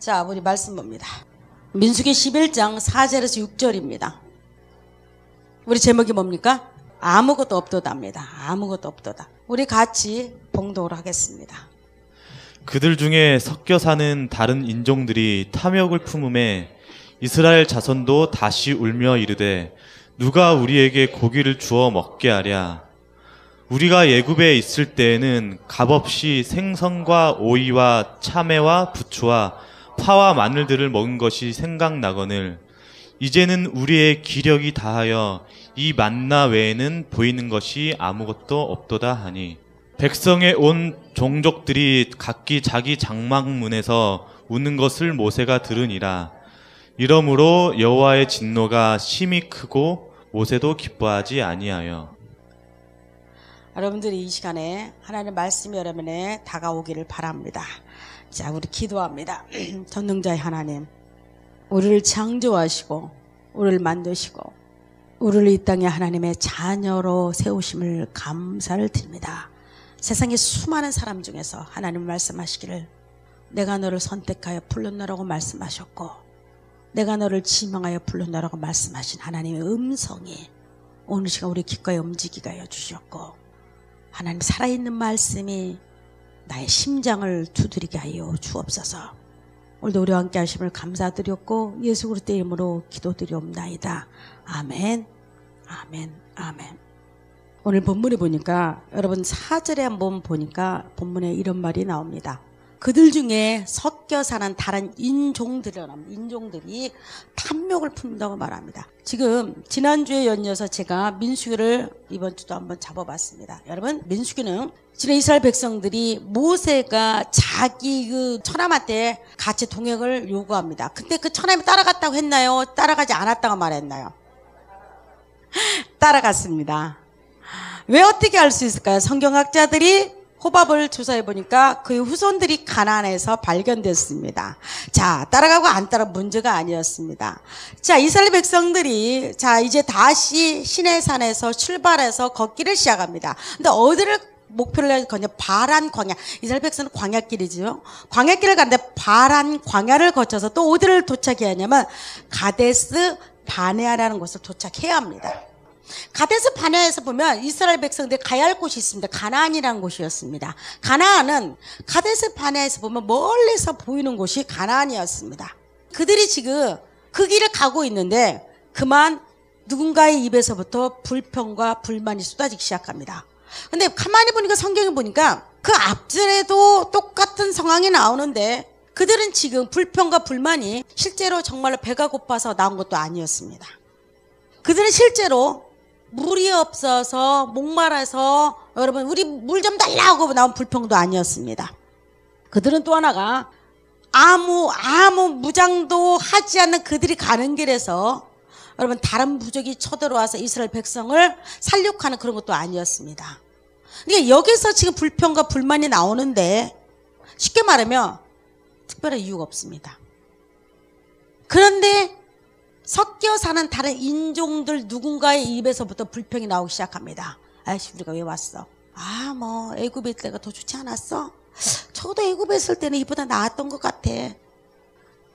자, 우리 말씀 봅니다. 민수기 11장 4절에서 6절입니다. 우리 제목이 뭡니까? 아무것도 없도다입니다. 아무것도 없도다. 우리 같이 봉독을 하겠습니다. 그들 중에 섞여 사는 다른 인종들이 탐욕을 품음에 이스라엘 자손도 다시 울며 이르되 누가 우리에게 고기를 주어 먹게 하랴. 우리가 애굽에 있을 때에는 값없이 생선과 오이와 참외와 부추와 파와 마늘들을 먹은 것이 생각나거늘 이제는 우리의 기력이 다하여 이 만나 외에는 보이는 것이 아무것도 없도다 하니 백성의 온 종족들이 각기 자기 장막문에서 우는 것을 모세가 들으니라. 이러므로 여호와의 진노가 심히 크고 모세도 기뻐하지 아니하여. 여러분들이 이 시간에 하나님의 말씀이 여러분에 다가오기를 바랍니다. 자, 우리 기도합니다. 전능자의 하나님, 우리를 창조하시고 우리를 만드시고 우리를 이 땅에 하나님의 자녀로 세우심을 감사를 드립니다. 세상의 수많은 사람 중에서 하나님 말씀하시기를 내가 너를 선택하여 불렀노라고 말씀하셨고 내가 너를 지명하여 불렀노라고 말씀하신 하나님의 음성이 오늘 시간 우리 귓가에 움직이게 하여 주셨고 하나님 살아있는 말씀이 나의 심장을 두드리게 하여 주옵소서. 오늘도 우리와 함께 하심을 감사드렸고 예수 그리스도의 이름으로 기도드리옵나이다. 아멘. 아멘. 아멘. 오늘 본문에 보니까 여러분 4절에 한번 보니까 본문에 이런 말이 나옵니다. 그들 중에 섞여 사는 다른 인종들이 탐욕을 품는다고 말합니다. 지금 지난주에 연이어서 제가 민수기를 이번 주도 한번 잡아봤습니다. 여러분 민수기는 지난 이스라엘 백성들이 모세가 자기 그 처남한테 같이 동행을 요구합니다. 근데 그 처남이 따라갔다고 했나요? 따라가지 않았다고 말했나요? 따라갔습니다. 왜 어떻게 알 수 있을까요? 성경학자들이 호밥을 조사해 보니까 그의 후손들이 가나안에서 발견됐습니다. 자, 따라가고 안 따라 문제가 아니었습니다. 자, 이스라엘 백성들이 자 이제 다시 시내산에서 출발해서 걷기를 시작합니다. 근데 어디를 목표를 거냐? 바란 광야. 이스라엘 백성은 광야길이죠. 광야길을 가는데 바란 광야를 거쳐서 또 어디를 도착해야 하냐면 가데스 바네아라는 곳을 도착해야 합니다. 가데스 바네아에서 보면 이스라엘 백성들이 가야 할 곳이 있습니다. 가나안이라는 곳이었습니다. 가나안은 가데스 바네아에서 보면 멀리서 보이는 곳이 가나안이었습니다. 그들이 지금 그 길을 가고 있는데 그만 누군가의 입에서부터 불평과 불만이 쏟아지기 시작합니다. 근데 가만히 보니까 성경에 보니까 그 앞절에도 똑같은 상황이 나오는데 그들은 지금 불평과 불만이 실제로 정말로 배가 고파서 나온 것도 아니었습니다. 그들은 실제로 물이 없어서 목말라서 여러분 우리 물 좀 달라고 나온 불평도 아니었습니다. 그들은 또 하나가 아무 무장도 하지 않는 그들이 가는 길에서 여러분 다른 부족이 쳐들어와서 이스라엘 백성을 살육하는 그런 것도 아니었습니다. 그러니까 여기서 지금 불평과 불만이 나오는데 쉽게 말하면 특별한 이유가 없습니다. 그런데 섞여 사는 다른 인종들 누군가의 입에서부터 불평이 나오기 시작합니다. 아이씨 우리가 왜 왔어? 뭐 애굽에 있을 때가 더 좋지 않았어? 저도 애굽에 있을 때는 이보다 나았던 것 같아.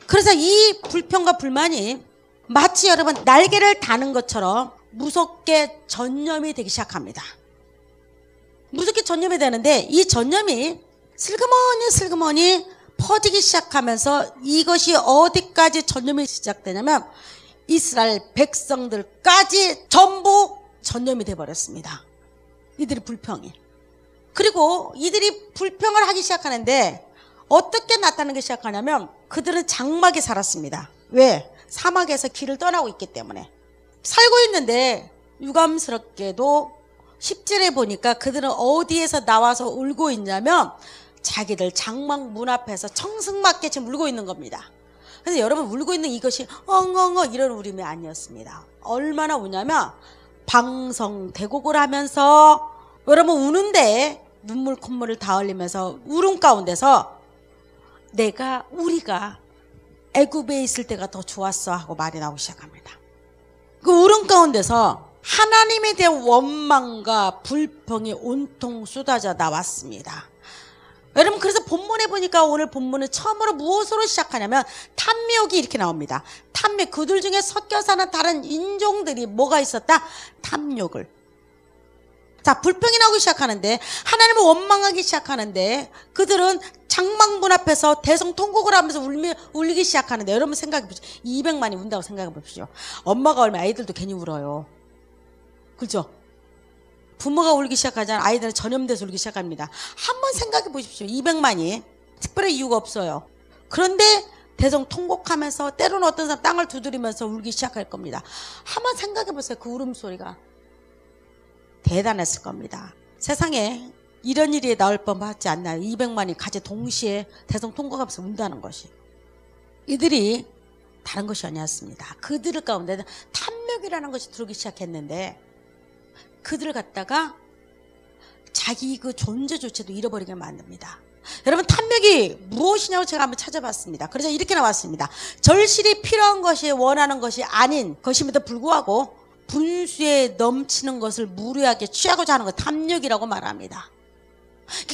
그래서 이 불평과 불만이 마치 여러분 날개를 다는 것처럼 무섭게 전염이 되기 시작합니다. 무섭게 전염이 되는데 이 전염이 슬그머니 퍼지기 시작하면서 이것이 어디까지 전염이 시작되냐면 이스라엘 백성들까지 전부 전염이 돼버렸습니다. 이들의 불평이. 그리고 이들이 불평을 하기 시작하는데 어떻게 나타나기 시작하냐면 그들은 장막에 살았습니다. 왜? 사막에서 길을 떠나고 있기 때문에. 살고 있는데 유감스럽게도 10절에 보니까 그들은 어디에서 나와서 울고 있냐면 자기들 장막 문 앞에서 청승맞게 지금 울고 있는 겁니다. 그래서 여러분 울고 있는 이것이 엉엉엉 이런 울음이 아니었습니다. 얼마나 우냐면 방성대곡을 하면서 여러분 우는데 눈물 콧물을 다 흘리면서 울음 가운데서 우리가 애굽에 있을 때가 더 좋았어 하고 말이 나오기 시작합니다. 그 울음 가운데서 하나님에 대한 원망과 불평이 온통 쏟아져 나왔습니다. 여러분 그래서 본문에 보니까 오늘 본문은 처음으로 무엇으로 시작하냐면 탐욕이 이렇게 나옵니다. 탐욕, 그들 중에 섞여 사는 다른 인종들이 뭐가 있었다? 탐욕을. 자, 불평이 나오기 시작하는데, 하나님을 원망하기 시작하는데, 그들은 장막문 앞에서 대성통곡을 하면서 울기 시작하는데, 여러분 생각해 보십시오. 200만이 운다고 생각해 보십시오. 엄마가 울면 아이들도 괜히 울어요. 그죠? 부모가 울기 시작하잖아요. 아이들은 전염돼서 울기 시작합니다. 한번 생각해 보십시오. 200만이. 특별히 이유가 없어요. 그런데 대성통곡하면서 때로는 어떤 사람 땅을 두드리면서 울기 시작할 겁니다. 한번 생각해 보세요. 그 울음소리가. 대단했을 겁니다. 세상에 이런 일이 나올 법하지 않나요? 200만이 같이 동시에 대성통곡하면서 운다는 것이. 이들이 다른 것이 아니었습니다. 그들 가운데 탐욕이라는 것이 들어오기 시작했는데 그들을 갖다가 자기 그 존재조차도 잃어버리게 만듭니다. 여러분 탐욕이 무엇이냐고 제가 한번 찾아봤습니다. 그래서 이렇게 나왔습니다. 절실히 필요한 것이 원하는 것이 아닌 것임에도 불구하고 분수에 넘치는 것을 무료하게 취하고자 하는 것 탐욕이라고 말합니다.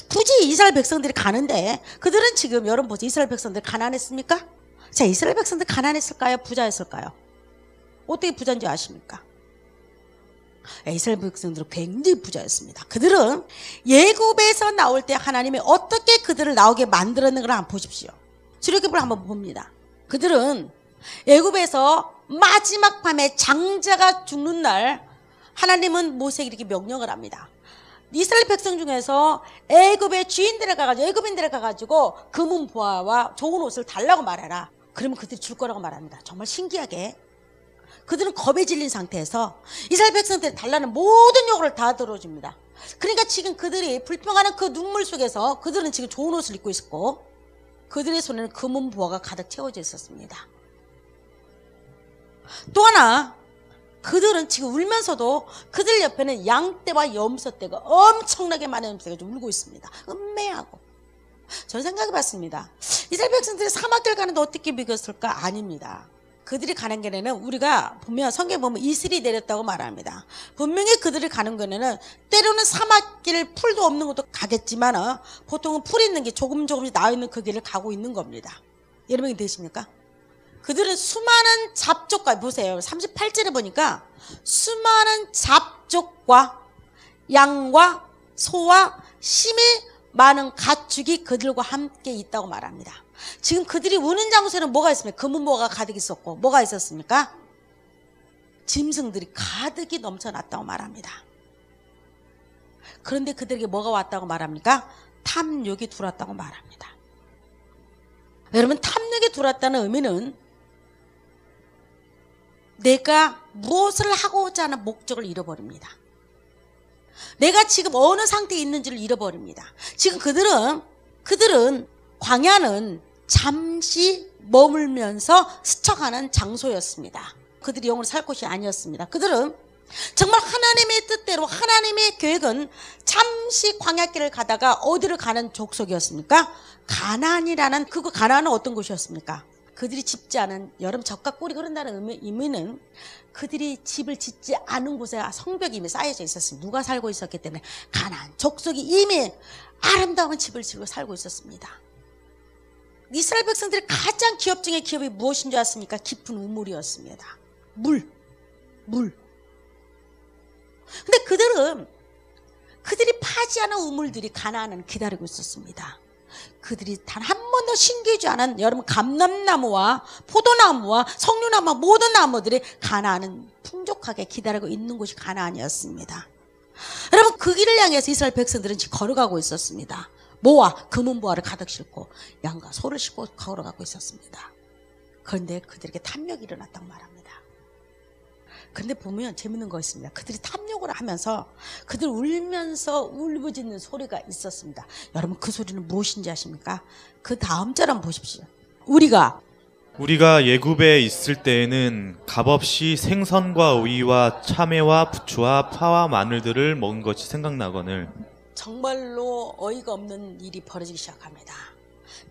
굳이 이스라엘 백성들이 가는데 그들은 지금 여러분 보세요. 이스라엘 백성들 가난했습니까? 자, 이스라엘 백성들 가난했을까요? 부자였을까요? 어떻게 부자인지 아십니까? 이스라엘 백성들은 굉장히 부자였습니다. 그들은 예굽에서 나올 때 하나님이 어떻게 그들을 나오게 만들었는가 한번 보십시오. 출애굽을 한번 봅니다. 그들은 애굽에서 마지막 밤에 장자가 죽는 날 하나님은 모세에게 이렇게 명령을 합니다. 이스라엘 백성 중에서 애굽의 주인들에 가가지고 애굽인들에 가가지고 금은 보화와 좋은 옷을 달라고 말해라. 그러면 그들이 줄 거라고 말합니다. 정말 신기하게 그들은 겁에 질린 상태에서 이스라엘 백성들이 달라는 모든 요구를 다 들어줍니다. 그러니까 지금 그들이 불평하는 그 눈물 속에서 그들은 지금 좋은 옷을 입고 있었고 그들의 손에는 금은 보화가 가득 채워져 있었습니다. 또 하나 그들은 지금 울면서도 그들 옆에는 양떼와 염소떼가 엄청나게 많은 염소가 좀 울고 있습니다. 음매하고. 저는 생각해 봤습니다. 이스라엘 백성들이 사막길 가는데 어떻게 비겼을까? 아닙니다. 그들이 가는 길에는 우리가 보면 성경에 보면 이슬이 내렸다고 말합니다. 분명히 그들이 가는 길에는 때로는 사막길 풀도 없는 것도 가겠지만 보통은 풀 있는 게 조금씩 나와 있는 그 길을 가고 있는 겁니다. 여러분이 되십니까? 그들은 수많은 잡족과 보세요. 38절에 보니까 수많은 잡족과 양과 소와 심히 많은 가축이 그들과 함께 있다고 말합니다. 지금 그들이 우는 장소에는 뭐가 있습니까? 금은보화가 가득 있었고 뭐가 있었습니까? 짐승들이 가득이 넘쳐났다고 말합니다. 그런데 그들에게 뭐가 왔다고 말합니까? 탐욕이 들어왔다고 말합니다. 여러분 탐욕이 들어왔다는 의미는 내가 무엇을 하고자 하는 목적을 잃어버립니다. 내가 지금 어느 상태에 있는지를 잃어버립니다. 지금 그들은 광야는 잠시 머물면서 스쳐가는 장소였습니다. 그들이 영으로 살 곳이 아니었습니다. 그들은 정말 하나님의 뜻대로 하나님의 계획은 잠시 광야길을 가다가 어디를 가는 족속이었습니까? 가나안이라는 그 가나안은 어떤 곳이었습니까? 그들이 짓지 않은 여러분 적과 꿀이 흐른다는 의미는 그들이 집을 짓지 않은 곳에 성벽이 이미 쌓여져 있었습니다. 누가 살고 있었기 때문에 가나안 족속이 이미 아름다운 집을 지고 살고 있었습니다. 이스라엘 백성들의 가장 기업 중에 기업이 무엇인 줄 아십니까? 깊은 우물이었습니다. 물. 근데 그들이 파지 않은 우물들이 가나안을 기다리고 있었습니다. 그들이 단 한 번도 신기하지 않은 여러분 감람나무와 포도나무와 석류나무 모든 나무들이 가나안은 풍족하게 기다리고 있는 곳이 가나안이었습니다. 여러분 그 길을 향해서 이스라엘 백성들은 지금 걸어가고 있었습니다. 모와 금은보화를 가득 싣고 양과 소를 싣고 걸어가고 있었습니다. 그런데 그들에게 탐욕이 일어났다고 말합니다. 그런데 보면 재밌는 거 있습니다. 그들이 탐욕을 하면서 그들 울면서 울부짖는 소리가 있었습니다. 여러분 그 소리는 무엇인지 아십니까? 그 다음 절 한번 보십시오. 우리가 예굽에 있을 때에는 값없이 생선과 오이와 참외와 부추와 파와 마늘들을 먹은 것이 생각나거늘. 정말로 어이가 없는 일이 벌어지기 시작합니다.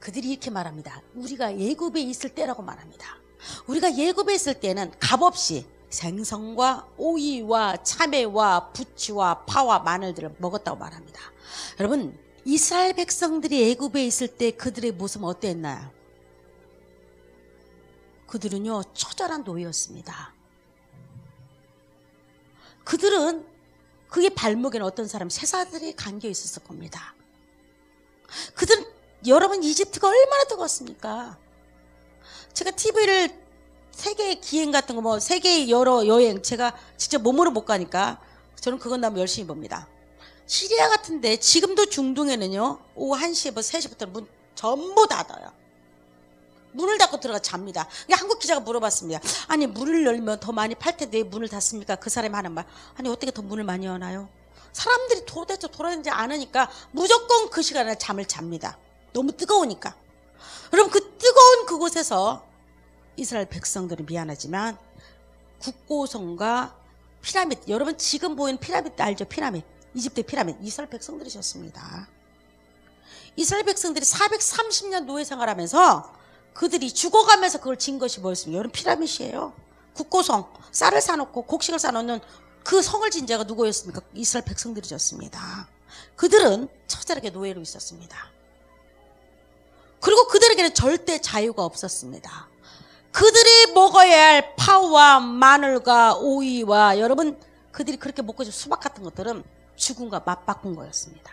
그들이 이렇게 말합니다. 우리가 예굽에 있을 때라고 말합니다. 우리가 예굽에 있을 때는 값없이 생선과 오이와 참외와 부추와 파와 마늘들을 먹었다고 말합니다. 여러분 이스라엘 백성들이 애굽에 있을 때 그들의 모습은 어땠나요? 그들은요, 처절한 노예였습니다. 그들은 그의 발목에는 어떤 사람, 새사들이 감겨 있었을 겁니다. 그들은, 여러분, 이집트가 얼마나 뜨거웠습니까? 제가 TV를 세계 기행 같은 거, 세계 여러 여행, 제가 직접 몸으로 못 가니까 저는 그건 너무 열심히 봅니다. 시리아 같은데 지금도 중동에는요, 오후 1시에 3시부터 문 전부 닫아요. 문을 닫고 들어가 잡니다. 한국 기자가 물어봤습니다. 아니, 문을 열면 더 많이 팔 텐데 왜 문을 닫습니까? 그 사람이 하는 말. 아니, 어떻게 더 문을 많이 여나요? 사람들이 도대체 돌아다니지 않으니까 무조건 그 시간에 잠을 잡니다. 너무 뜨거우니까. 여러분, 그 뜨거운 그곳에서 이스라엘 백성들은 미안하지만 국고성과 피라미드, 여러분 지금 보이는 피라미드 알죠? 피라미드, 이집트 피라미드, 이스라엘 백성들이셨습니다. 이스라엘 백성들이 430년 노예 생활하면서 그들이 죽어가면서 그걸 진 것이 뭐였습니까? 여러분, 피라미드예요. 국고성, 쌀을 사놓고 곡식을 사놓는 그 성을 진 자가 누구였습니까? 이스라엘 백성들이었습니다. 그들은 처절하게 노예로 있었습니다. 그리고 그들에게는 절대 자유가 없었습니다. 그들이 먹어야 할 파와 마늘과 오이와, 여러분, 그들이 그렇게 먹고 싶은 수박 같은 것들은 죽음과 맞바꾼 거였습니다.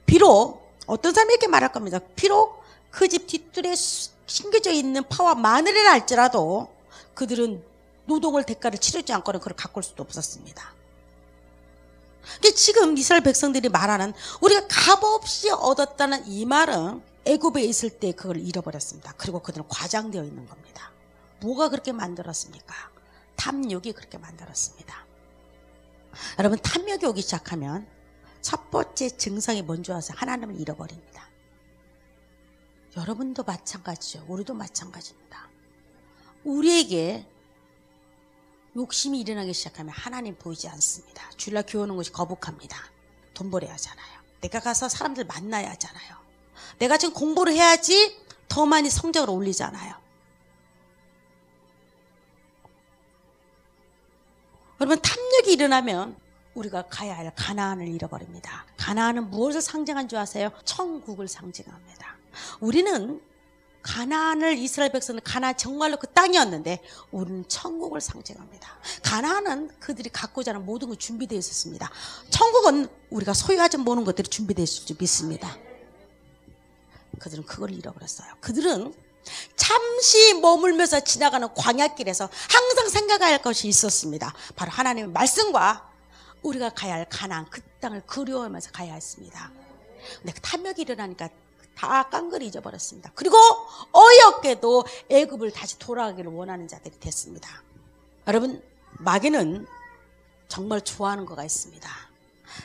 비록 어떤 사람이 이렇게 말할 겁니다. 비록 그 집 뒷뜰에 심겨져 있는 파와 마늘이라 할지라도 그들은 노동을 대가를 치르지 않고는 그걸 가꿀 수도 없었습니다. 지금 이스라엘 백성들이 말하는 우리가 값없이 얻었다는 이 말은 애굽에 있을 때 그걸 잃어버렸습니다. 그리고 그들은 과장되어 있는 겁니다. 뭐가 그렇게 만들었습니까? 탐욕이 그렇게 만들었습니다. 여러분, 탐욕이 오기 시작하면 첫 번째 증상이 뭔지 아세요? 하나님을 잃어버립니다. 여러분도 마찬가지죠. 우리도 마찬가지입니다. 우리에게 욕심이 일어나기 시작하면 하나님 보이지 않습니다. 주일날 교회 오는 것이 거북합니다. 돈 벌어야 하잖아요. 내가 가서 사람들 만나야 하잖아요. 내가 지금 공부를 해야지 더 많이 성적을 올리잖아요. 여러분, 탐욕이 일어나면 우리가 가야 할 가나안을 잃어버립니다. 가나안은 무엇을 상징한 줄 아세요? 천국을 상징합니다. 우리는 가나안을, 이스라엘 백성은 가나안 정말로 그 땅이었는데 우리는 천국을 상징합니다. 가나안은 그들이 갖고자 하는 모든 것 준비되어 있었습니다. 천국은 우리가 소유하지 못하는 것들이 준비되어 있을 줄 믿습니다. 그들은 그걸 잃어버렸어요. 그들은 잠시 머물면서 지나가는 광야길에서 항상 생각해야 할 것이 있었습니다. 바로 하나님의 말씀과 우리가 가야 할 가나안, 그 땅을 그리워하면서 가야 했습니다. 근데 그 탐욕이 일어나니까 다 깡그리 잊어버렸습니다. 그리고 어이없게도 애굽을 다시 돌아가기를 원하는 자들이 됐습니다. 여러분, 마귀는 정말 좋아하는 거가 있습니다.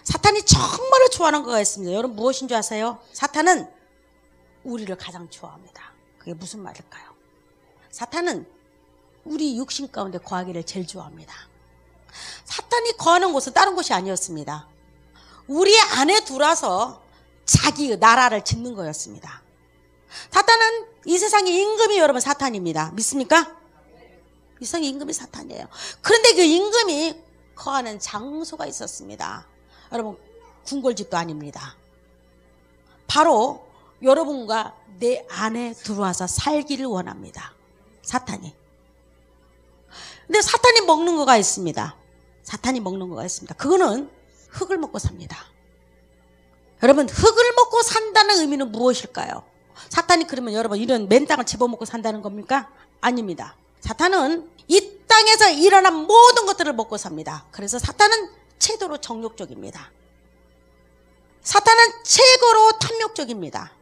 사탄이 정말로 좋아하는 거가 있습니다. 여러분, 무엇인 줄 아세요? 사탄은 우리를 가장 좋아합니다. 그게 무슨 말일까요? 사탄은 우리 육신 가운데 거하기를 제일 좋아합니다. 사탄이 거하는 곳은 다른 곳이 아니었습니다. 우리 안에 들어와서 자기 나라를 짓는 거였습니다. 사탄은 이 세상의 임금이 여러분 사탄입니다. 믿습니까? 이 세상의 임금이 사탄이에요. 그런데 그 임금이 거하는 장소가 있었습니다. 여러분, 궁궐집도 아닙니다. 바로 여러분과 내 안에 들어와서 살기를 원합니다. 사탄이. 근데 사탄이 먹는 거가 있습니다. 사탄이 먹는 거가 있습니다. 그거는 흙을 먹고 삽니다. 여러분, 흙을 먹고 산다는 의미는 무엇일까요? 사탄이 그러면 여러분 이런 맨 땅을 집어먹고 산다는 겁니까? 아닙니다. 사탄은 이 땅에서 일어난 모든 것들을 먹고 삽니다. 그래서 사탄은 최고로 정욕적입니다. 사탄은 최고로 탐욕적입니다.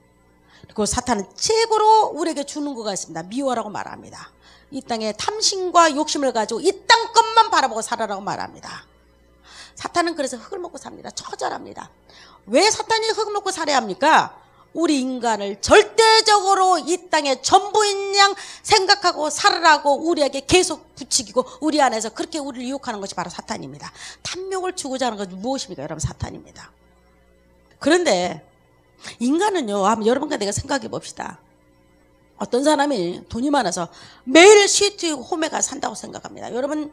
그리고 사탄은 최고로 우리에게 주는 거가 있습니다. 미워라고 말합니다. 이 땅에 탐심과 욕심을 가지고 이 땅 것만 바라보고 살아라고 말합니다. 사탄은 그래서 흙을 먹고 삽니다. 처절합니다. 왜 사탄이 흙을 먹고 살아야 합니까? 우리 인간을 절대적으로 이 땅에 전부인 양 생각하고 살으라고 우리에게 계속 부추기고 우리 안에서 그렇게 우리를 유혹하는 것이 바로 사탄입니다. 탐욕을 주고자 하는 것이 무엇입니까? 여러분, 사탄입니다. 그런데 인간은요, 한번 여러분과 내가 생각해 봅시다. 어떤 사람이 돈이 많아서 매일 스위트 홈에 가서 산다고 생각합니다. 여러분,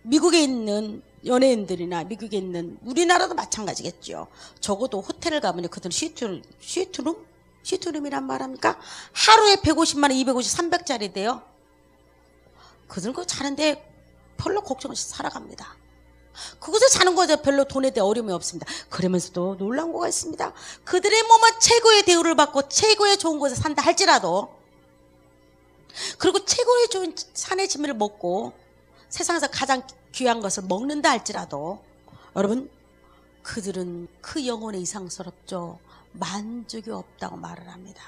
미국에 있는 연예인들이나 미국에 있는 우리나라도 마찬가지겠죠. 적어도 호텔을 가면 그들은 시트룸이란 말합니까? 하루에 150만 원, 250, 300짜리 돼요. 그들은 그거 자는데 별로 걱정 없이 살아갑니다. 그곳에 자는 거죠. 별로 돈에 대해 어려움이 없습니다. 그러면서도 놀라운 거가 있습니다. 그들의 몸은 최고의 대우를 받고 최고의 좋은 곳에 산다 할지라도, 그리고 최고의 좋은 산의 진미를 먹고 세상에서 가장 귀한 것을 먹는다 할지라도, 여러분, 그들은 그 영혼에 이상스럽죠. 만족이 없다고 말을 합니다.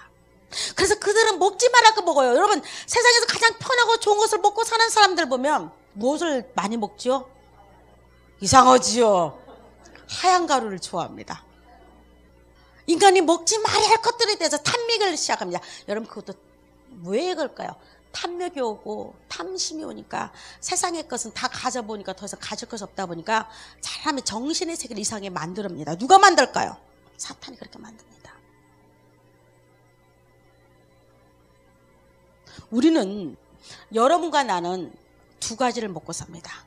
그래서 그들은 먹지 말할 거 먹어요. 여러분, 세상에서 가장 편하고 좋은 것을 먹고 사는 사람들 보면 무엇을 많이 먹지요? 이상하지요. 하얀 가루를 좋아합니다. 인간이 먹지 말아야 할 것들에 대해서 탐닉을 시작합니다. 여러분, 그것도 왜 그럴까요? 탐욕이 오고 탐심이 오니까 세상의 것은 다 가져보니까 더 이상 가질 것이 없다 보니까 사람의 정신의 세계를 이상하게 만듭니다. 누가 만들까요? 사탄이 그렇게 만듭니다. 우리는, 여러분과 나는 두 가지를 먹고 삽니다.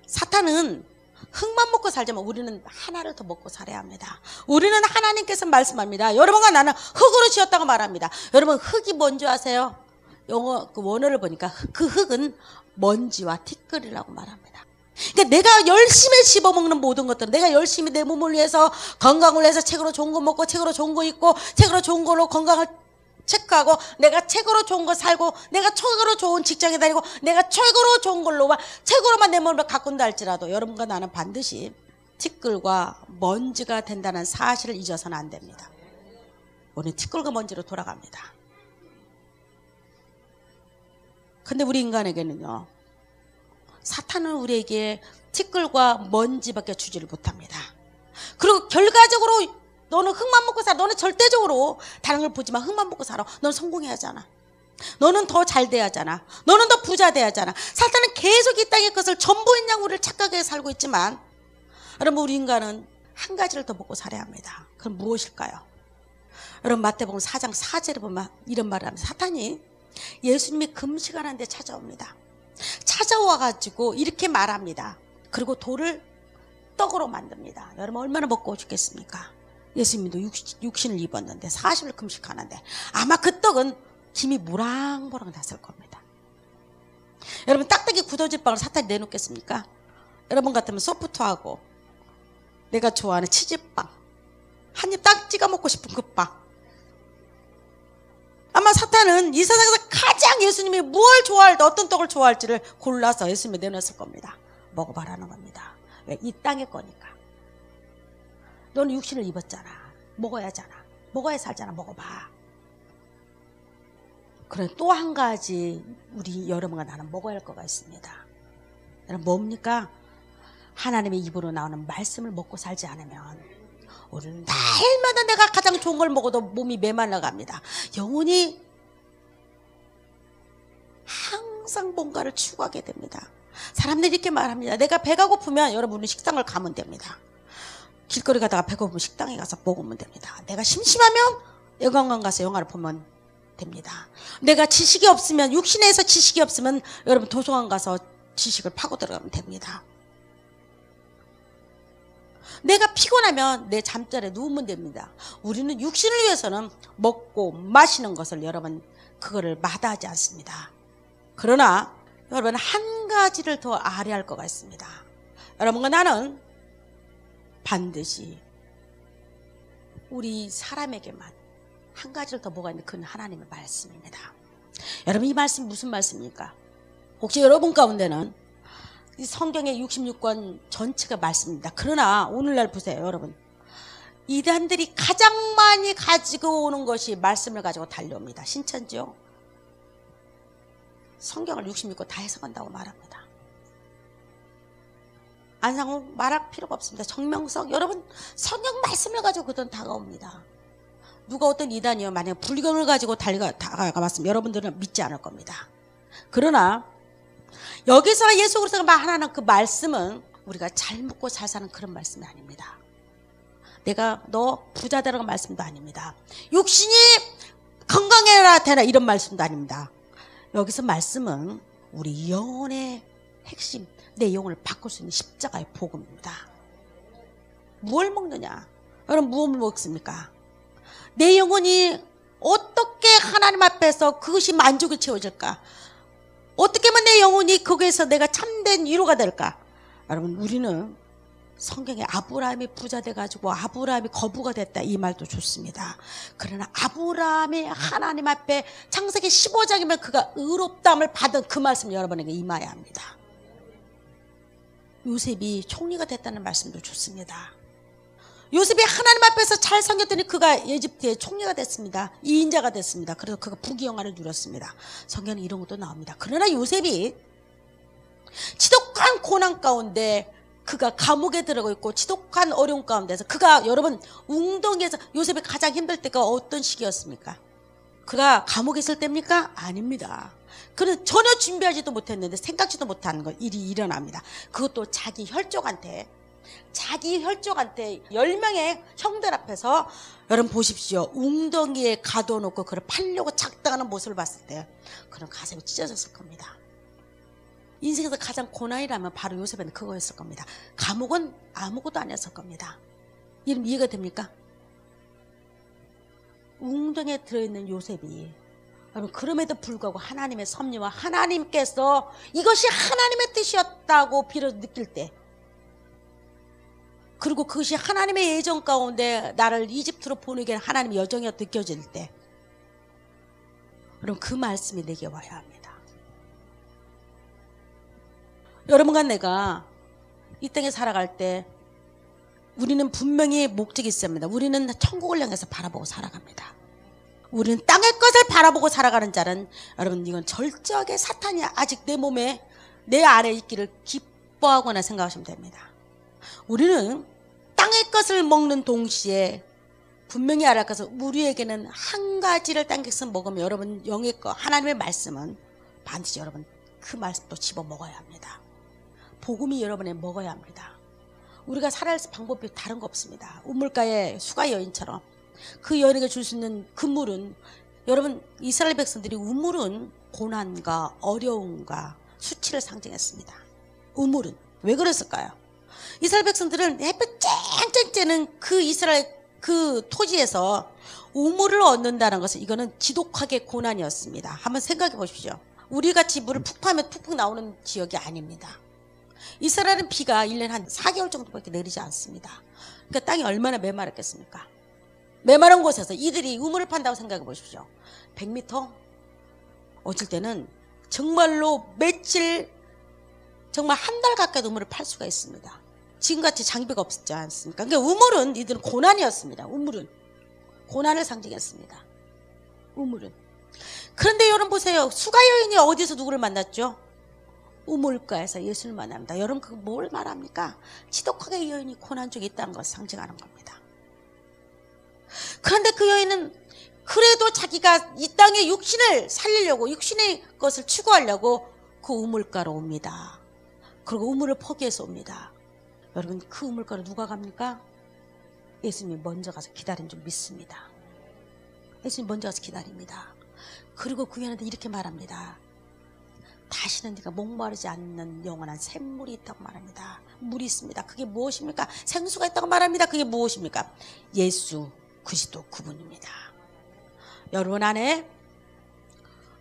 사탄은 흙만 먹고 살지만 우리는 하나를 더 먹고 살아야 합니다. 우리는 하나님께서 말씀합니다. 여러분과 나는 흙으로 지었다고 말합니다. 여러분, 흙이 뭔지 아세요? 영어 그 원어를 보니까 그 흙은 먼지와 티끌이라고 말합니다. 그러니까 내가 열심히 씹어먹는 모든 것들은, 내가 열심히 내 몸을 위해서, 건강을 위해서 책으로 좋은 거 먹고 책으로 좋은 거 입고 책으로 좋은 걸로 건강을 체크하고, 내가 책으로 좋은 거 살고, 내가 책으로 좋은 직장에 다니고, 내가 책으로 좋은 걸로만, 책으로만 내 몸을 가꾼다 할지라도 여러분과 나는 반드시 티끌과 먼지가 된다는 사실을 잊어서는 안 됩니다. 우리는 티끌과 먼지로 돌아갑니다. 근데 우리 인간에게는요, 사탄은 우리에게 티끌과 먼지밖에 주지를 못합니다. 그리고 결과적으로 너는 흙만 먹고 살아. 너는 절대적으로 다른 걸 보지 마. 흙만 먹고 살아. 너는 성공해야 하잖아. 너는 더 잘 돼야 하잖아. 너는 더 부자 돼야 하잖아. 사탄은 계속 이 땅의 것을 전부인 양 우리를 착각하게 살고 있지만, 여러분, 우리 인간은 한 가지를 더 먹고 살아야 합니다. 그럼 무엇일까요? 여러분, 마태복음 4장 4절에 보면 이런 말을 합니다. 사탄이 예수님이 금식하는 데 찾아옵니다. 찾아와가지고 이렇게 말합니다. 그리고 돌을 떡으로 만듭니다. 여러분, 얼마나 먹고 죽겠습니까? 예수님도 육신을 입었는데 40일 금식하는데 아마 그 떡은 김이 모락모락 났을 겁니다. 여러분, 딱딱이 굳어질 빵을 사탄이 내놓겠습니까? 여러분 같으면 소프트하고 내가 좋아하는 치즈빵, 한 입 딱 찍어 먹고 싶은 그 빵, 아마 사탄은 이 세상에서 가장 예수님이 뭘 좋아할지, 어떤 떡을 좋아할지를 골라서 예수님이 내놨을 겁니다. 먹어봐라는 겁니다. 왜? 이 땅의 거니까. 너는 육신을 입었잖아. 먹어야 하잖아. 먹어야 살잖아. 먹어봐. 그래, 또 한 가지 우리 여러분과 나는 먹어야 할 거가 있습니다. 여러분, 뭡니까? 하나님의 입으로 나오는 말씀을 먹고 살지 않으면 우리는 날마다 내가 가장 좋은 걸 먹어도 몸이 메말라 갑니다. 영혼이 항상 뭔가를 추구하게 됩니다. 사람들이 이렇게 말합니다. 내가 배가 고프면 여러분은 식당을 가면 됩니다. 길거리 가다가 배고프면 식당에 가서 먹으면 됩니다. 내가 심심하면 영화관 가서 영화를 보면 됩니다. 내가 지식이 없으면, 육신에서 지식이 없으면 여러분 도서관 가서 지식을 파고 들어가면 됩니다. 내가 피곤하면 내 잠자리에 누우면 됩니다. 우리는 육신을 위해서는 먹고 마시는 것을 여러분 그거를 마다하지 않습니다. 그러나 여러분, 한 가지를 더 알아야 할 거가 있습니다. 여러분과 나는 반드시 우리 사람에게만 한 가지를 더 뭐가 있는데, 그건 하나님의 말씀입니다. 여러분, 이 말씀이 무슨 말씀입니까? 혹시 여러분 가운데는 이 성경의 66권 전체가 말씀입니다. 그러나 오늘날 보세요, 여러분. 이단들이 가장 많이 가지고 오는 것이 말씀을 가지고 달려옵니다. 신천지요. 성경을 66권 다 해석한다고 말합니다. 안상홍 말할 필요가 없습니다. 정명석, 여러분, 성경 말씀을 가지고 그들은 다가옵니다. 누가 어떤 이단이요, 만약 불경을 가지고 다가갔으면 여러분들은 믿지 않을 겁니다. 그러나 여기서 예수 그리스도가 말하는 그 말씀은 우리가 잘 먹고 잘 사는 그런 말씀이 아닙니다. 내가 너 부자 되라는 말씀도 아닙니다. 육신이 건강해라 되라 이런 말씀도 아닙니다. 여기서 말씀은 우리 영혼의 핵심, 내 영혼을 바꿀 수 있는 십자가의 복음입니다. 무엇을 먹느냐? 여러분 무엇을 먹습니까? 내 영혼이 어떻게 하나님 앞에서 그것이 만족이 채워질까? 어떻게 하면 내 영혼이 거기에서 내가 참된 위로가 될까? 여러분 우리는 성경에 아브라함이 부자 돼가지고 아브라함이 거부가 됐다 이 말도 좋습니다. 그러나 아브라함이 하나님 앞에 창세기 15장이면 그가 의롭다함을 받은 그 말씀 여러분에게 임해야 합니다. 요셉이 총리가 됐다는 말씀도 좋습니다. 요셉이 하나님 앞에서 잘 섬겼더니 그가 에집트의 총리가 됐습니다. 2인자가 됐습니다. 그래서 그가 부귀영화를 누렸습니다. 성경에 이런 것도 나옵니다. 그러나 요셉이 지독한 고난 가운데 그가 감옥에 들어가 있고 지독한 어려움 가운데서 그가 여러분 웅덩이에서 요셉이 가장 힘들 때가 어떤 시기였습니까? 그가 감옥에 있을 때입니까? 아닙니다. 그는 전혀 준비하지도 못했는데 생각지도 못한 일이 일어납니다. 그것도 자기 혈족한테 10명의 형들 앞에서 여러분 보십시오. 웅덩이에 가둬놓고 그를 팔려고 작당하는 모습을 봤을 때 그는 가슴이 찢어졌을 겁니다. 인생에서 가장 고난이라면 바로 요셉은 그거였을 겁니다. 감옥은 아무것도 아니었을 겁니다. 이해가 됩니까? 웅덩이에 들어있는 요셉이 여러분 그럼에도 불구하고 하나님의 섭리와 하나님께서 이것이 하나님의 뜻이었다고 비로소 느낄 때 그리고 그것이 하나님의 예정 가운데 나를 이집트로 보내게 한 하나님의 여정이 느껴질 때 여러분 그 말씀이 내게 와야 합니다. 여러분과 내가 이 땅에 살아갈 때 우리는 분명히 목적이 있습니다. 우리는 천국을 향해서 바라보고 살아갑니다. 우리는 땅의 것을 바라보고 살아가는 자는 여러분 이건 절저하게 사탄이 아직 내 몸에 내 안에 있기를 기뻐하거나 생각하시면 됩니다. 우리는 땅의 것을 먹는 동시에 분명히 알아야 할 것은 우리에게는 한 가지를 땅의 것을 먹으면 여러분 영의 것 하나님의 말씀은 반드시 여러분 그 말씀도 집어 먹어야 합니다. 복음이 여러분에 먹어야 합니다. 우리가 살아갈 방법이 다른 거 없습니다. 우물가의 수가 여인처럼 그 여인에게 줄 수 있는 그 물은 여러분 이스라엘 백성들이 우물은 고난과 어려움과 수치를 상징했습니다. 우물은 왜 그랬을까요? 이스라엘 백성들은 햇볕 쨍쨍 쬐는 그 이스라엘 그 토지에서 우물을 얻는다는 것은 이거는 지독하게 고난이었습니다. 한번 생각해 보십시오. 우리같이 물을 푹 파면 푹푹 나오는 지역이 아닙니다. 이스라엘은 비가 1년에 한 4개월 정도밖에 내리지 않습니다. 그러니까 땅이 얼마나 메마랐겠습니까? 메마른 곳에서 이들이 우물을 판다고 생각해 보십시오. 100m? 어쩔 때는 정말로 며칠 정말 한 달 가까이 우물을 팔 수가 있습니다. 지금같이 장비가 없지 않습니까? 그러니까 우물은 이들은 고난이었습니다. 우물은 고난을 상징했습니다. 우물은. 그런데 여러분 보세요. 수가 여인이 어디서 누구를 만났죠? 우물가에서 예수를 만납니다. 여러분 그거 뭘 말합니까? 지독하게 여인이 고난 중에 있다는 것을 상징하는 겁니다. 그런데 그 여인은 그래도 자기가 이 땅에 육신을 살리려고 육신의 것을 추구하려고 그 우물가로 옵니다. 그리고 우물을 포기해서 옵니다. 여러분 그 우물가로 누가 갑니까? 예수님이 먼저 가서 기다린 줄 믿습니다. 예수님이 먼저 가서 기다립니다. 그리고 그 여인한테 이렇게 말합니다. 다시는 네가 목마르지 않는 영원한 샘물이 있다고 말합니다. 물이 있습니다. 그게 무엇입니까? 생수가 있다고 말합니다. 그게 무엇입니까? 예수 그리스도 그분입니다. 여러분 안에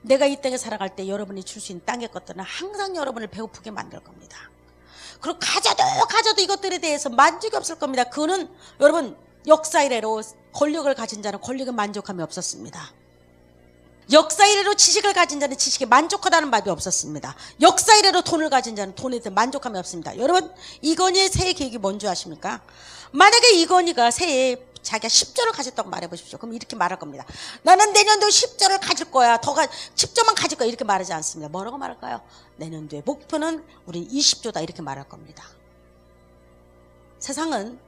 내가 이 땅에 살아갈 때 여러분이 줄 수 있는 땅의 것들은 항상 여러분을 배고프게 만들 겁니다. 그리고 가져도 이것들에 대해서 만족이 없을 겁니다. 그거는 여러분 역사 이래로 권력을 가진 자는 권력에 만족함이 없었습니다. 역사 이래로 지식을 가진 자는 지식에 만족하다는 말이 없었습니다. 역사 이래로 돈을 가진 자는 돈에 대해 만족함이 없습니다. 여러분 이건희의 새해 계획이 뭔지 아십니까? 만약에 이건희가 새해에 자기가 10조를 가졌다고 말해보십시오. 그럼 이렇게 말할 겁니다. 나는 내년도 10조를 가질 거야. 10조만 가질 거야. 이렇게 말하지 않습니다. 뭐라고 말할까요? 내년도의 목표는 우리 20조다. 이렇게 말할 겁니다. 세상은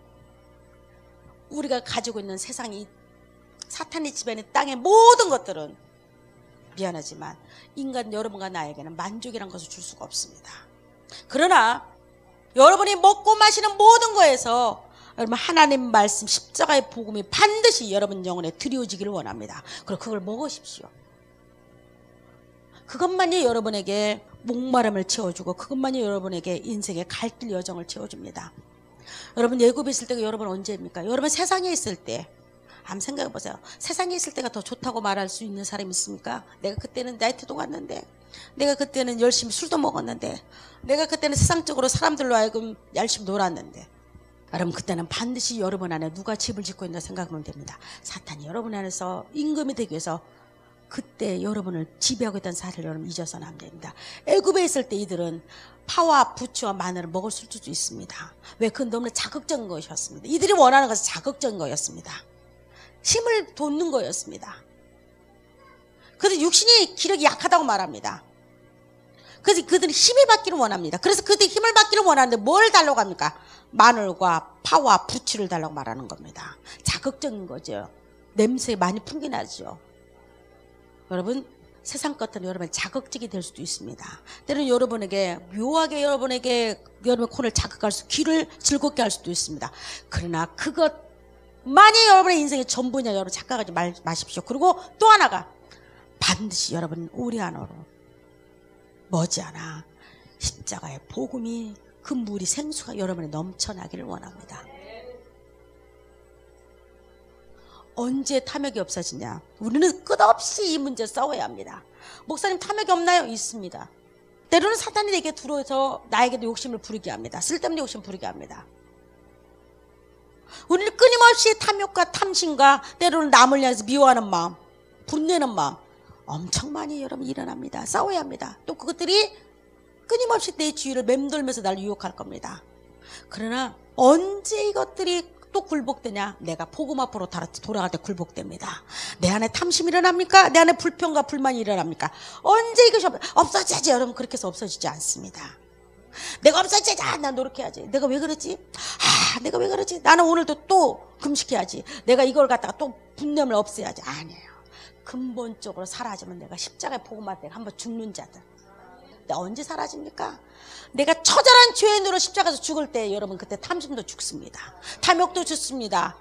우리가 가지고 있는 세상이 사탄이 지배하는 땅의 모든 것들은 미안하지만 인간 여러분과 나에게는 만족이란 것을 줄 수가 없습니다. 그러나 여러분이 먹고 마시는 모든 거에서 여러분 하나님 말씀 십자가의 복음이 반드시 여러분 영혼에 드리워지기를 원합니다. 그리고 그걸 먹으십시오. 그것만이 여러분에게 목마름을 채워주고 그것만이 여러분에게 인생의 갈 길 여정을 채워줍니다. 여러분 예굽에 있을 때가 여러분 언제입니까? 여러분 세상에 있을 때 한번 생각해 보세요. 세상에 있을 때가 더 좋다고 말할 수 있는 사람이 있습니까? 내가 그때는 나이트도 갔는데, 내가 그때는 열심히 술도 먹었는데, 내가 그때는 세상적으로 사람들로 하여금 열심히 놀았는데, 여러분 그때는 반드시 여러분 안에 누가 집을 짓고 있나 생각하면 됩니다. 사탄이 여러분 안에서 임금이 되기 위해서 그때 여러분을 지배하고 있다는 사실을 여러분 잊어서는 안 됩니다. 애굽에 있을 때 이들은 파와 부추와 마늘을 먹을 수도 있습니다. 왜? 그건 너무나 자극적인 것이었습니다. 이들이 원하는 것은 자극적인 거였습니다. 힘을 돋는 거였습니다. 그래서 육신이 기력이 약하다고 말합니다. 그래서 그들이 힘을 받기를 원합니다. 그래서 그들이 힘을 받기를 원하는데 뭘 달라고 합니까? 마늘과 파와 부추를 달라고 말하는 겁니다. 자극적인 거죠. 냄새 많이 풍기나죠. 여러분 세상 것들은 여러분 자극적이 될 수도 있습니다. 때로는 여러분에게 묘하게 여러분의 코를 자극할 수, 귀를 즐겁게 할 수도 있습니다. 그러나 그것만이 여러분의 인생의 전부냐 여러분 착각하지 마십시오. 그리고 또 하나가 반드시 여러분 우리 안으로 머지않아 십자가의 복음이 그 물이 생수가 여러분에 넘쳐나기를 원합니다. 언제 탐욕이 없어지냐? 우리는 끝없이 이 문제 싸워야 합니다. 목사님 탐욕이 없나요? 있습니다. 때로는 사탄이 내게 들어와서 나에게도 욕심을 부리게 합니다. 쓸데없는 욕심 부리게 합니다. 우리는 끊임없이 탐욕과 탐심과 때로는 남을 향해서 미워하는 마음, 분내는 마음 엄청 많이 여러분 일어납니다. 싸워야 합니다. 또 그것들이 끊임없이 내 주위를 맴돌면서 나를 유혹할 겁니다. 그러나 언제 이것들이 또 굴복되냐? 내가 복음 앞으로 돌아갈 때 굴복됩니다. 내 안에 탐심이 일어납니까? 내 안에 불평과 불만이 일어납니까? 언제 이것이 없어져야지? 여러분 그렇게 해서 없어지지 않습니다. 내가 없어져야지. 난 노력해야지. 내가 왜 그러지? 내가 왜 그러지? 나는 오늘도 또 금식해야지. 내가 이걸 갖다가 또 분념을 없애야지. 아니에요. 근본적으로 사라지면 내가 십자가의 복음 앞에 한번 죽는 자들. 언제 사라집니까? 내가 처절한 죄인으로 십자가에서 죽을 때 여러분 그때 탐심도 죽습니다. 탐욕도 죽습니다.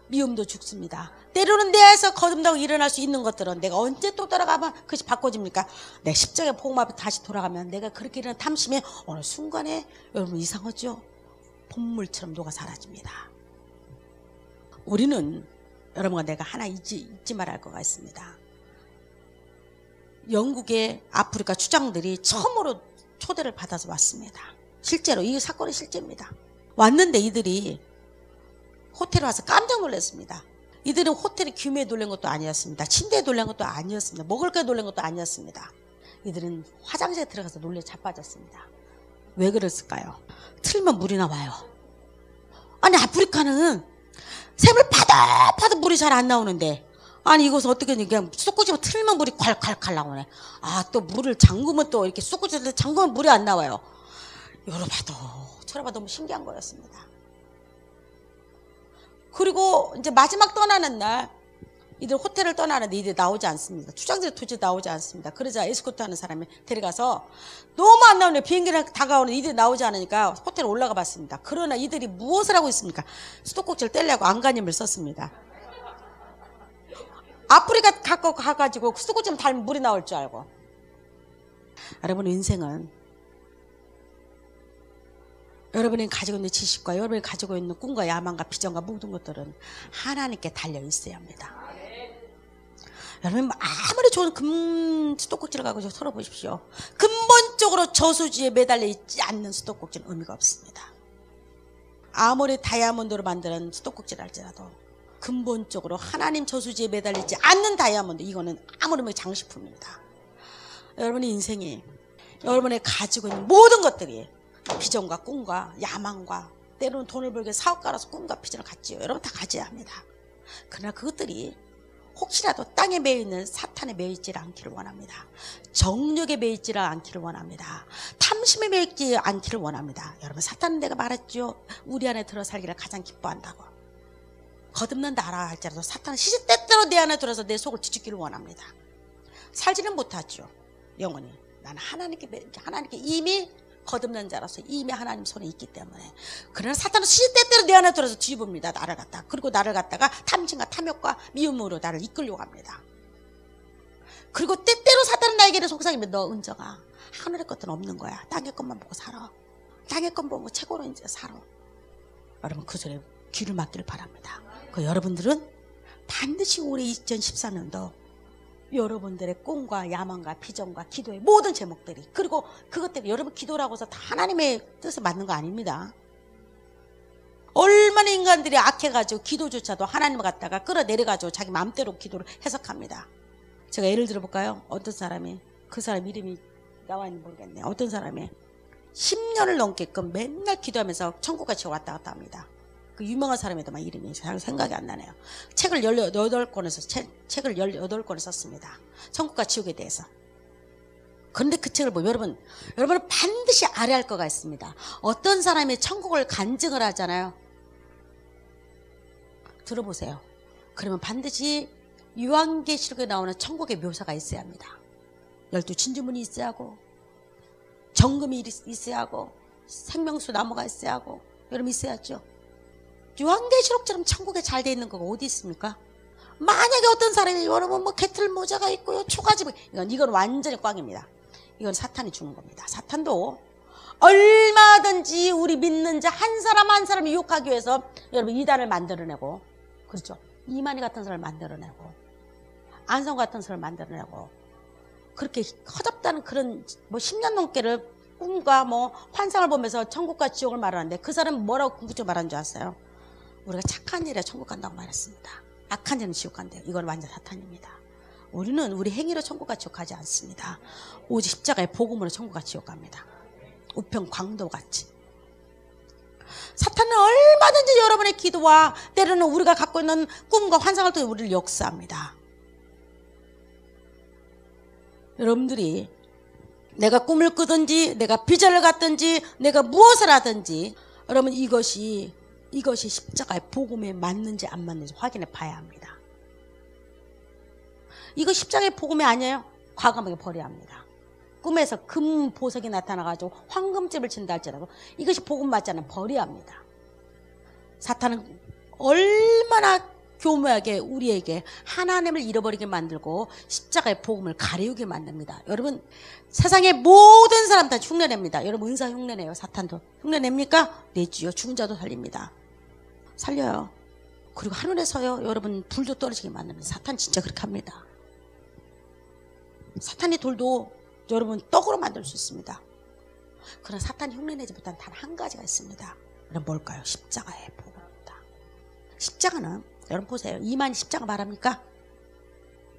미움도 죽습니다. 때로는 내 안에서 거듭나고 일어날 수 있는 것들은 내가 언제 또 돌아가면 그것이 바꿔집니까? 내 십자가의 복음 앞에 다시 돌아가면 내가 그렇게 일어난 탐심이 어느 순간에 여러분 이상하죠? 본물처럼 녹아 사라집니다. 우리는 여러분과 내가 하나 잊지 말아야 할 거가 있습니다. 영국의 아프리카 추장들이 처음으로 초대를 받아서 왔습니다. 실제로 이 사건은 실제입니다. 왔는데 이들이 호텔에 와서 깜짝 놀랐습니다. 이들은 호텔의 규모에 놀란 것도 아니었습니다. 침대에 놀란 것도 아니었습니다. 먹을 거에 놀란 것도 아니었습니다. 이들은 화장실에 들어가서 놀래 자빠졌습니다. 왜 그랬을까요? 틀면 물이 나와요. 아니 아프리카는 샘을 파도 물이 잘 안 나오는데 아니 이것은 어떻게 그냥 쏟구지면 틀면 물이 콸콸콸 나오네. 또 물을 잠그면 또 이렇게 쏟구지를 잠그면 물이 안 나와요. 열어봐도 쳐다봐도 너무 신기한 거였습니다. 그리고 이제 마지막 떠나는 날 이들 호텔을 떠나는데 이들이 나오지 않습니다. 추장들이 도저히 나오지 않습니다. 그러자 에스코트 하는 사람이 데려가서 너무 안 나오네. 비행기랑 다가오는데 이들이 나오지 않으니까 호텔에 올라가 봤습니다. 그러나 이들이 무엇을 하고 있습니까? 수도꼭지를 떼려고 안간힘을 썼습니다. 아프리카 갖고 가가지고 수도꼭지만 달면 물이 나올 줄 알고. 여러분 인생은 여러분이 가지고 있는 지식과 여러분이 가지고 있는 꿈과 야망과 비전과 모든 것들은 하나님께 달려 있어야 합니다. 여러분 아무리 좋은 금 수도꼭지를 가지고 서로 보십시오. 근본적으로 저수지에 매달려 있지 않는 수도꼭지는 의미가 없습니다. 아무리 다이아몬드로 만드는 수도꼭지를 할지라도 근본적으로 하나님 저수지에 매달리지 않는 다이아몬드 이거는 아무리 장식품입니다. 여러분의 인생이 여러분이 가지고 있는 모든 것들이 비전과 꿈과 야망과 때로는 돈을 벌기 위해서 사업가라서 꿈과 비전을 갖지요. 여러분 다 가져야 합니다. 그러나 그것들이 혹시라도 땅에 매여있는 사탄에 매여있지 않기를 원합니다. 정욕에 매여있지 않기를 원합니다. 탐심에 매여있지 않기를 원합니다. 여러분 사탄은 내가 말했죠. 우리 안에 들어 살기를 가장 기뻐한다고. 거듭난다 알아 할지라도 사탄은 시시때때로 내 안에 들어서 내 속을 뒤집기를 원합니다. 살지는 못하죠. 영원히. 나는 하나님께 이미 거듭난 자라서 이미 하나님 손에 있기 때문에. 그러나 사탄은 시시때때로 내 안에 들어서 뒤집습니다. 나를 갖다가. 그리고 나를 갖다가 탐심과 탐욕과 미움으로 나를 이끌려고 합니다. 그리고 때때로 사탄은 나에게는 속삭이면 너 은정아 하늘의 것들은 없는 거야. 땅의 것만 보고 살아. 땅의 것 보고 최고로 이제 살아. 여러분 그 소리에 귀를 막기를 바랍니다. 그 여러분들은 반드시 올해 2014년도 여러분들의 꿈과 야망과 비전과 기도의 모든 제목들이 그리고 그것들이 여러분 기도라고 해서 다 하나님의 뜻에 맞는 거 아닙니다. 얼마나 인간들이 악해가지고 기도조차도 하나님을 갖다가 끌어내려가지고 자기 마음대로 기도를 해석합니다. 제가 예를 들어볼까요? 어떤 사람이 그 사람 이름이 나와 있는지 모르겠네요. 어떤 사람이 10년을 넘게끔 맨날 기도하면서 천국과 지옥 왔다 갔다 합니다. 그 유명한 사람에도 막 이름이 잘 생각이 안 나네요. 책을 18권에서 책을 18권을 썼습니다. 천국과 지옥에 대해서. 그런데 그 책을 보면 여러분은 반드시 알아야 할 거가 있습니다. 어떤 사람이 천국을 간증을 하잖아요. 들어보세요. 그러면 반드시 요한계시록에 나오는 천국의 묘사가 있어야 합니다. 12진주문이 있어야 하고 정금이 있어야 하고 생명수 나무가 있어야 하고 여러분 있어야죠. 요한계시록처럼 천국에 잘 돼 있는 거가 어디 있습니까? 만약에 어떤 사람이 여러분 뭐 개틀 모자가 있고요 초가집 이건 완전히 꽝입니다. 이건 사탄이 주는 겁니다. 사탄도 얼마든지 우리 믿는 자 한 사람 한 사람 유혹하기 위해서 여러분 이단을 만들어내고 그렇죠. 이만희 같은 사람을 만들어내고 안성 같은 사람을 만들어내고 그렇게 허접다는 그런 뭐 10년 넘게를 꿈과 뭐 환상을 보면서 천국과 지옥을 말하는데 그 사람은 뭐라고 궁극적으로 말하는 줄 아세요? 우리가 착한 일에 천국 간다고 말했습니다. 악한 일은 지옥 간대요. 이건 완전 사탄입니다. 우리는 우리 행위로 천국과 지옥 가지 않습니다. 오직 십자가의 복음으로 천국과 지옥 갑니다. 우편 광도같이. 사탄은 얼마든지 여러분의 기도와 때로는 우리가 갖고 있는 꿈과 환상을 통해 우리를 역사합니다. 여러분들이 내가 꿈을 꾸든지 내가 비전을 갖든지 내가 무엇을 하든지 여러분 이것이 십자가의 복음에 맞는지 안 맞는지 확인해 봐야 합니다. 이거 십자가의 복음이 아니에요? 과감하게 버려야 합니다. 꿈에서 금 보석이 나타나가지고 황금집을 친다 할지라도 이것이 복음 맞지 않으면 버려야 합니다. 사탄은 얼마나 교묘하게 우리에게 하나님을 잃어버리게 만들고 십자가의 복음을 가리우게 만듭니다. 여러분 세상의 모든 사람 다 흉내냅니다. 여러분 은사 흉내내요. 사탄도 흉내냅니까? 내지요. 죽은 자도 살립니다. 살려요. 그리고 하늘에 서요. 여러분 불도 떨어지게 만듭니다. 사탄 진짜 그렇게 합니다. 사탄이 돌도 여러분 떡으로 만들 수 있습니다. 그러나 사탄이 흉내내지 못한 단 한 가지가 있습니다. 그럼 뭘까요? 십자가의 복음입니다. 십자가는 여러분 보세요. 이만희 십자가 말합니까?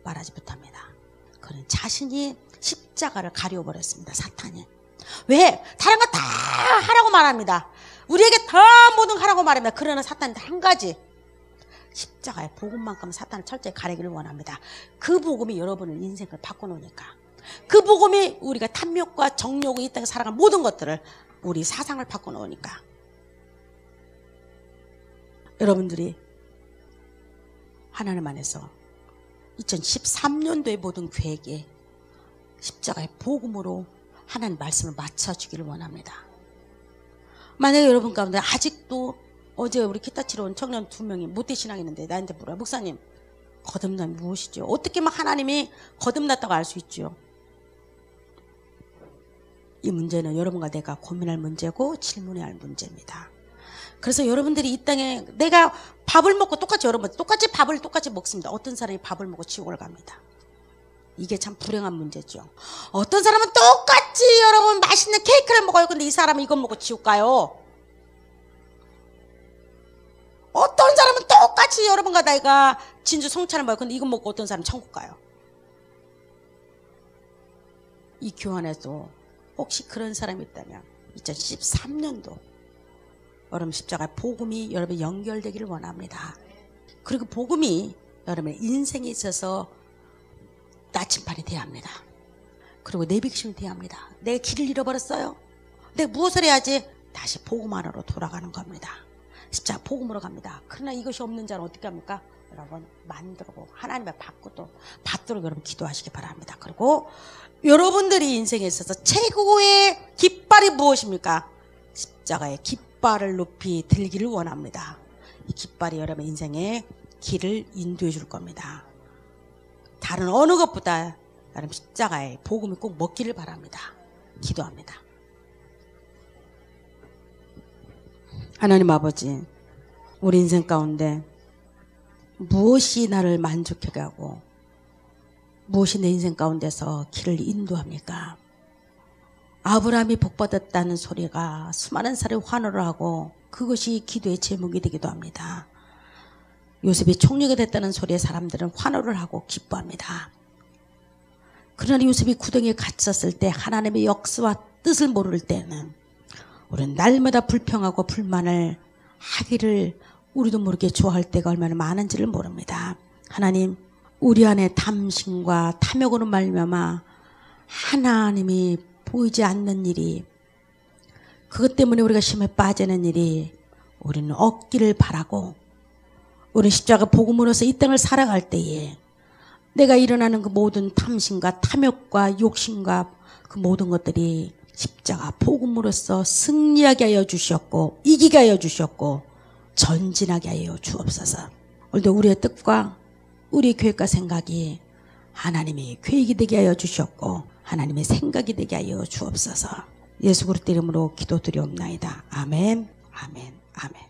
말하지 못합니다. 그는 자신이 십자가를 가려버렸습니다. 사탄이. 왜? 다른 거 다 하라고 말합니다. 우리에게 다 모든 거 하라고 말합니다. 그러나 사탄은 한 가지. 십자가의 복음만큼 사탄을 철저히 가리기를 원합니다. 그 복음이 여러분의 인생을 바꿔놓으니까. 그 복음이 우리가 탐욕과 정욕이 이 땅에 살아간 모든 것들을 우리 사상을 바꿔놓으니까. 여러분들이 하나님 안에서 2013년도의 모든 계획에 십자가의 복음으로 하나님 말씀을 맞춰주기를 원합니다. 만약에 여러분 가운데 아직도 어제 우리 기타 치러 온 청년 2명이 모태신앙이 있는데 나한테 물어요. 목사님 거듭남이 무엇이죠? 어떻게 막 하나님이 거듭났다고 알 수 있죠? 이 문제는 여러분과 내가 고민할 문제고 질문해야 할 문제입니다. 그래서 여러분들이 이 땅에 내가 밥을 먹고 똑같이 여러분 똑같이 밥을 똑같이 먹습니다. 어떤 사람이 밥을 먹고 지옥을 갑니다. 이게 참 불행한 문제죠. 어떤 사람은 똑같이 여러분 맛있는 케이크를 먹어요. 근데 이 사람은 이걸 먹고 지옥 가요. 어떤 사람은 똑같이 여러분과 내가 진주 성찬을 먹어요. 근데 이거 먹고 어떤 사람은 천국 가요. 이 교환에도 혹시 그런 사람이 있다면 2013년도 여러분 십자가 복음이 여러분 연결되기를 원합니다. 그리고 복음이 여러분의 인생에 있어서 나침반이 돼야 합니다. 그리고 내비게이션이 돼야 합니다. 내 길을 잃어버렸어요. 내가 무엇을 해야지? 다시 복음 안으로 돌아가는 겁니다. 십자가 복음으로 갑니다. 그러나 이것이 없는 자는 어떻게 합니까? 여러분 만들고 하나님의 받도록 여러분 기도하시기 바랍니다. 그리고 여러분들이 인생에 있어서 최고의 깃발이 무엇입니까? 십자가의 깃발을 높이 들기를 원합니다. 이 깃발이 여러분 인생의 길을 인도해 줄 겁니다. 다른 어느 것보다 나름 십자가의 복음이 꼭 먹기를 바랍니다. 기도합니다. 하나님 아버지, 우리 인생 가운데 무엇이 나를 만족하게 하고 무엇이 내 인생 가운데서 길을 인도합니까? 아브라함이 복받았다는 소리가 수많은 사람이 환호를 하고 그것이 기도의 제목이 되기도 합니다. 요셉이 총리가 됐다는 소리에 사람들은 환호를 하고 기뻐합니다. 그러나 요셉이 구덩이에 갇혔을 때 하나님의 역사와 뜻을 모를 때는 우리는 날마다 불평하고 불만을 하기를 우리도 모르게 좋아할 때가 얼마나 많은지를 모릅니다. 하나님, 우리 안에 탐심과 탐욕으로 말미암아 하나님이 보이지 않는 일이, 그것 때문에 우리가 심에 빠지는 일이 우리는 없기를 바라고, 우리 십자가 복음으로서 이 땅을 살아갈 때에 내가 일어나는 그 모든 탐심과 탐욕과 욕심과 그 모든 것들이 십자가 복음으로서 승리하게 하여 주셨고 이기게 하여 주셨고 전진하게 하여 주옵소서. 오늘도 우리의 뜻과 우리 계획과 생각이 하나님의 계획이 되게 하여 주셨고 하나님의 생각이 되게 하여 주옵소서. 예수 그리스도 이름으로 기도드리옵나이다. 아멘, 아멘, 아멘.